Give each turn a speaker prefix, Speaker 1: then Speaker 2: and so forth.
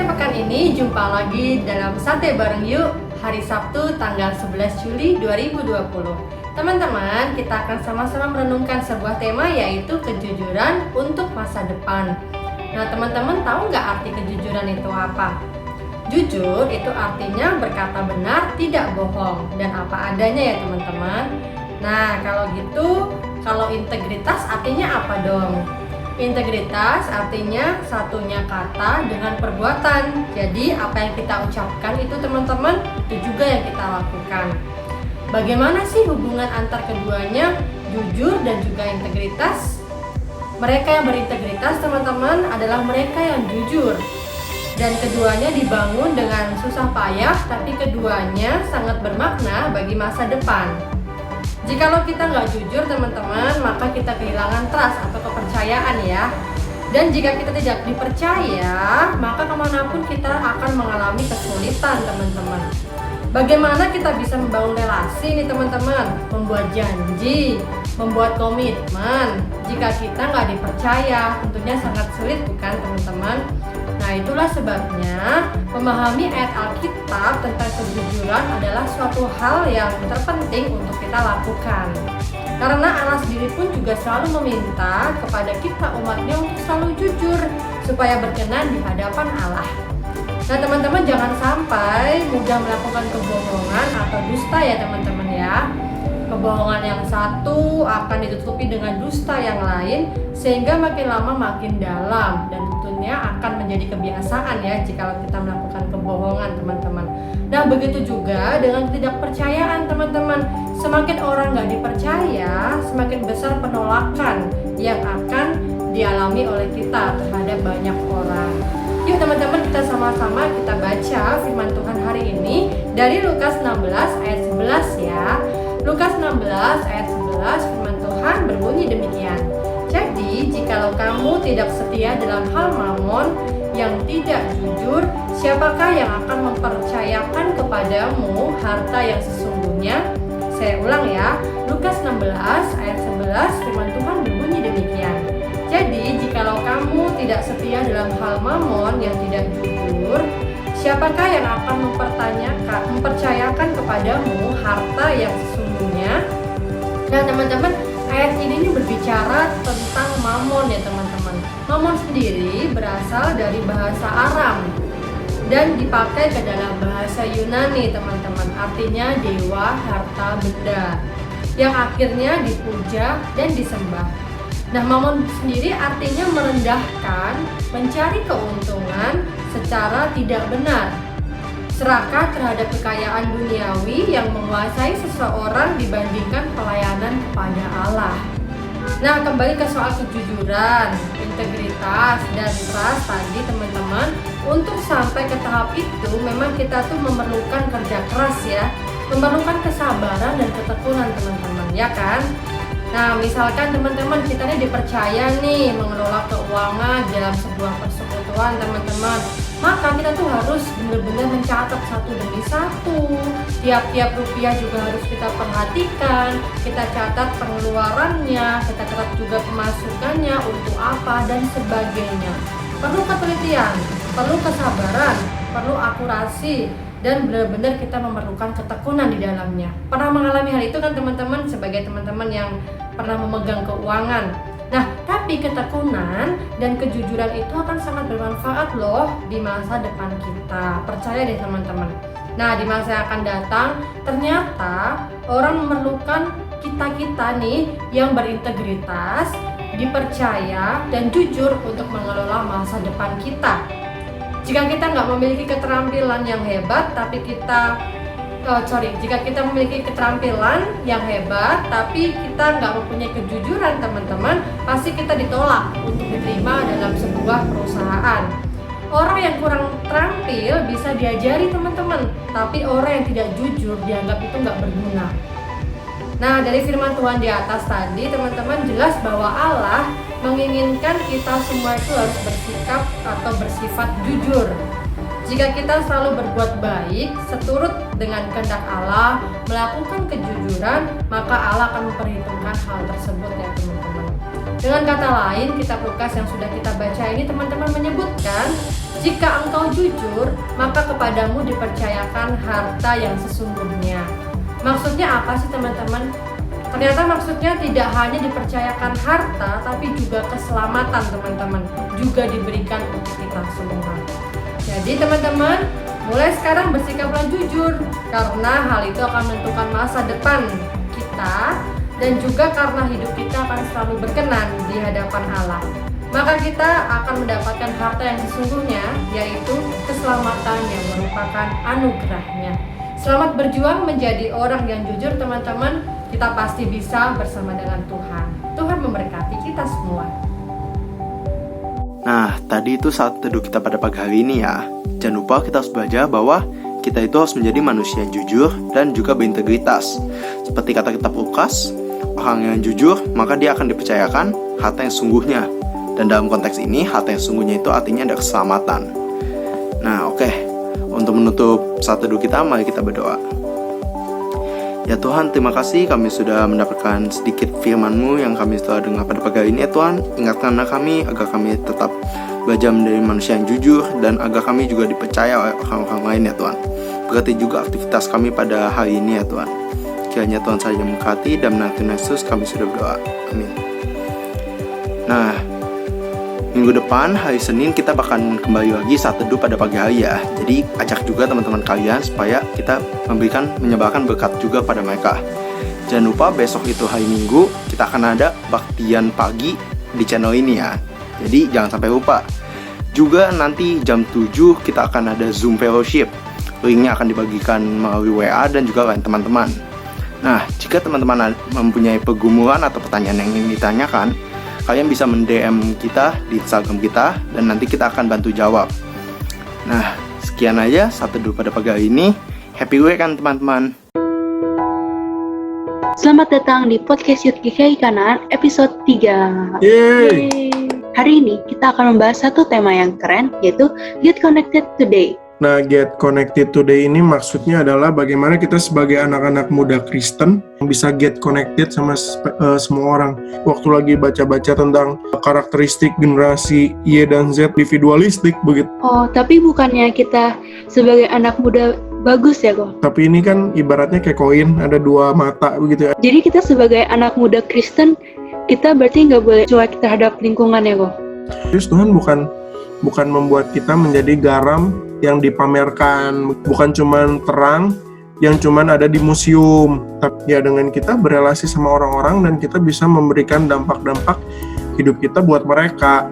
Speaker 1: Oke, pekan ini jumpa lagi dalam Santai Bareng Yuk, hari Sabtu tanggal 11 Juli 2020. Teman-teman, kita akan sama-sama merenungkan sebuah tema, yaitu kejujuran untuk masa depan. Nah, teman-teman tahu nggak arti kejujuran itu apa? Jujur itu artinya berkata benar, tidak bohong, dan apa adanya ya teman-teman. Nah, kalau gitu, kalau integritas artinya apa dong? Integritas artinya satunya kata dengan perbuatan. Jadi apa yang kita ucapkan itu teman-teman, itu juga yang kita lakukan. Bagaimana sih hubungan antar keduanya, jujur dan juga integritas? Mereka yang berintegritas teman-teman adalah mereka yang jujur. Dan keduanya dibangun dengan susah payah, tapi keduanya sangat bermakna bagi masa depan. Jikalau kita nggak jujur teman-teman, maka kita kehilangan trust atau kepercayaan ya. Dan jika kita tidak dipercaya, maka kemanapun kita akan mengalami kesulitan teman-teman. Bagaimana kita bisa membangun relasi nih teman-teman? Membuat janji, membuat komitmen. Jika kita nggak dipercaya, tentunya sangat sulit bukan teman-teman? Nah, itulah sebabnya memahami ayat Alkitab tentang kejujuran adalah suatu hal yang terpenting untuk kita lakukan. Karena Allah sendiri pun juga selalu meminta kepada kita umatnya untuk selalu jujur supaya berkenan di hadapan Allah. Nah, teman-teman jangan sampai mudah melakukan kebohongan atau dusta ya teman-teman ya. Kebohongan yang satu akan ditutupi dengan dusta yang lain, sehingga makin lama makin dalam, dan tentunya akan menjadi kebiasaan ya jika kita melakukan kebohongan teman-teman. Nah, begitu juga dengan ketidakpercayaan teman-teman. Semakin orang nggak dipercaya, semakin besar penolakan yang akan dialami oleh kita terhadap banyak orang. Yuk teman-teman, kita sama-sama kita baca firman Tuhan hari ini dari Lukas 16 ayat 11 ya. Lukas 16 ayat 11 firman Tuhan berbunyi demikian. Jadi, jikalau kamu tidak setia dalam hal mamon yang tidak jujur, siapakah yang akan mempercayakan kepadamu harta yang sesungguhnya? Saya ulang ya, Lukas 16 ayat 11 firman Tuhan berbunyi demikian. Jadi, jikalau kamu tidak setia dalam hal mamon yang tidak jujur, siapakah yang akan mempercayakan kepadamu harta yang sesungguhnya? Nah teman-teman, ayat ini berbicara tentang mamon ya teman-teman. Mamon sendiri berasal dari bahasa Aram dan dipakai ke dalam bahasa Yunani teman-teman. Artinya dewa harta benda yang akhirnya dipuja dan disembah. Nah, mamon sendiri artinya merendahkan, mencari keuntungan secara tidak benar, serakah terhadap kekayaan duniawi yang menguasai seseorang dibandingkan pelayanan kepada Allah. Nah, kembali ke soal kejujuran, integritas, dan trust tadi teman-teman. Untuk sampai ke tahap itu memang kita tuh memerlukan kerja keras ya, memerlukan kesabaran dan ketekunan teman-teman, ya kan? Nah, misalkan teman-teman kita nih dipercaya nih mengelola keuangan dalam sebuah persekutuan teman-teman, maka kita tuh harus benar-benar mencatat satu demi satu. Tiap-tiap rupiah juga harus kita perhatikan, kita catat pengeluarannya, kita catat juga pemasukannya untuk apa dan sebagainya. Perlu ketelitian, perlu kesabaran, perlu akurasi, dan benar-benar kita memerlukan ketekunan di dalamnya. Pernah mengalami hal itu kan teman-teman, sebagai teman-teman yang pernah memegang keuangan. Nah, tapi ketekunan dan kejujuran itu akan sangat bermanfaat loh di masa depan kita. Percaya deh teman-teman. Nah, di masa yang akan datang, ternyata orang memerlukan kita-kita nih yang berintegritas, dipercaya, dan jujur untuk mengelola masa depan kita. Jika kita nggak memiliki keterampilan yang hebat, jika kita memiliki keterampilan yang hebat, tapi kita nggak mempunyai kejujuran teman-teman, pasti kita ditolak untuk diterima dalam sebuah perusahaan. Orang yang kurang terampil bisa diajari teman-teman, tapi orang yang tidak jujur dianggap itu nggak berguna. Nah, dari firman Tuhan di atas tadi teman-teman, jelas bahwa Allah menginginkan kita semua itu harus bersikap atau bersifat jujur. Jika kita selalu berbuat baik, seturut dengan kehendak Allah, melakukan kejujuran, maka Allah akan memperhitungkan hal tersebut ya teman-teman. Dengan kata lain, kitab Lukas yang sudah kita baca ini teman-teman menyebutkan, jika engkau jujur, maka kepadamu dipercayakan harta yang sesungguhnya. Maksudnya apa sih teman-teman? Ternyata maksudnya tidak hanya dipercayakan harta, tapi juga keselamatan teman-teman, juga diberikan untuk kita semua. Jadi teman-teman, mulai sekarang bersikaplah jujur, karena hal itu akan menentukan masa depan kita, dan juga karena hidup kita akan selalu berkenan di hadapan Allah. Maka kita akan mendapatkan harta yang sesungguhnya, yaitu keselamatan yang merupakan anugerahnya. Selamat berjuang menjadi orang yang jujur teman-teman. Kita pasti bisa bersama dengan Tuhan. Tuhan memberkati kita semua.
Speaker 2: Nah, tadi itu saat teduh kita pada pagi hari ini ya. Jangan lupa kita harus belajar bahwa kita itu harus menjadi manusia yang jujur dan juga berintegritas. Seperti kata kitab Lukas, orang yang jujur maka dia akan dipercayakan harta yang sungguhnya. Dan dalam konteks ini, harta yang sungguhnya itu artinya ada keselamatan. Nah, oke. Untuk menutup saat teduh kita, mari kita berdoa. Ya Tuhan, terima kasih kami sudah mendapatkan sedikit firman-Mu yang kami telah dengar pada pagi hari ini. Ya Tuhan, ingatkanlah kami agar kami tetap belajar menjadi manusia yang jujur, dan agar kami juga dipercaya oleh orang-orang lain ya Tuhan. Berarti juga aktivitas kami pada hari ini ya Tuhan. Kiranya Tuhan saja memberkati, dan menanti Yesus kami sudah berdoa. Amin. Nah, minggu depan hari Senin kita bakal kembali lagi saat teduh pada pagi hari ya. Jadi ajak juga teman-teman kalian supaya kita menyebarkan berkat juga pada mereka. Jangan lupa besok itu hari Minggu kita akan ada baktian pagi di channel ini ya. Jadi jangan sampai lupa. Juga nanti jam 7 kita akan ada Zoom Fellowship. Linknya akan dibagikan melalui WA dan juga lain teman-teman. Nah, jika teman-teman mempunyai pergumulan atau pertanyaan yang ingin ditanyakan, kalian bisa men-DM kita di Instagram kita, dan nanti kita akan bantu jawab. Nah, sekian aja saat teduh pada pagi hari ini. Happy weekend teman-teman.
Speaker 3: Selamat datang di podcast Youth GKI Kanan episode 3.
Speaker 4: Yeay.
Speaker 3: Hari ini kita akan membahas satu tema yang keren, yaitu Get Connected Today.
Speaker 4: Nah, Get Connected Today ini maksudnya adalah bagaimana kita sebagai anak-anak muda Kristen bisa get connected sama semua orang. Waktu lagi baca-baca tentang karakteristik generasi Y dan Z individualistik begitu.
Speaker 3: Oh, tapi bukannya kita sebagai anak muda bagus ya kok?
Speaker 4: Tapi ini kan ibaratnya kayak koin, ada dua mata begitu ya.
Speaker 3: Jadi kita sebagai anak muda Kristen, kita berarti nggak boleh cuek terhadap lingkungan ya kok?
Speaker 4: Terus Tuhan bukan membuat kita menjadi garam yang dipamerkan, bukan cuman terang yang cuman ada di museum, tapi ya dengan kita berelasi sama orang-orang dan kita bisa memberikan dampak-dampak hidup kita buat mereka.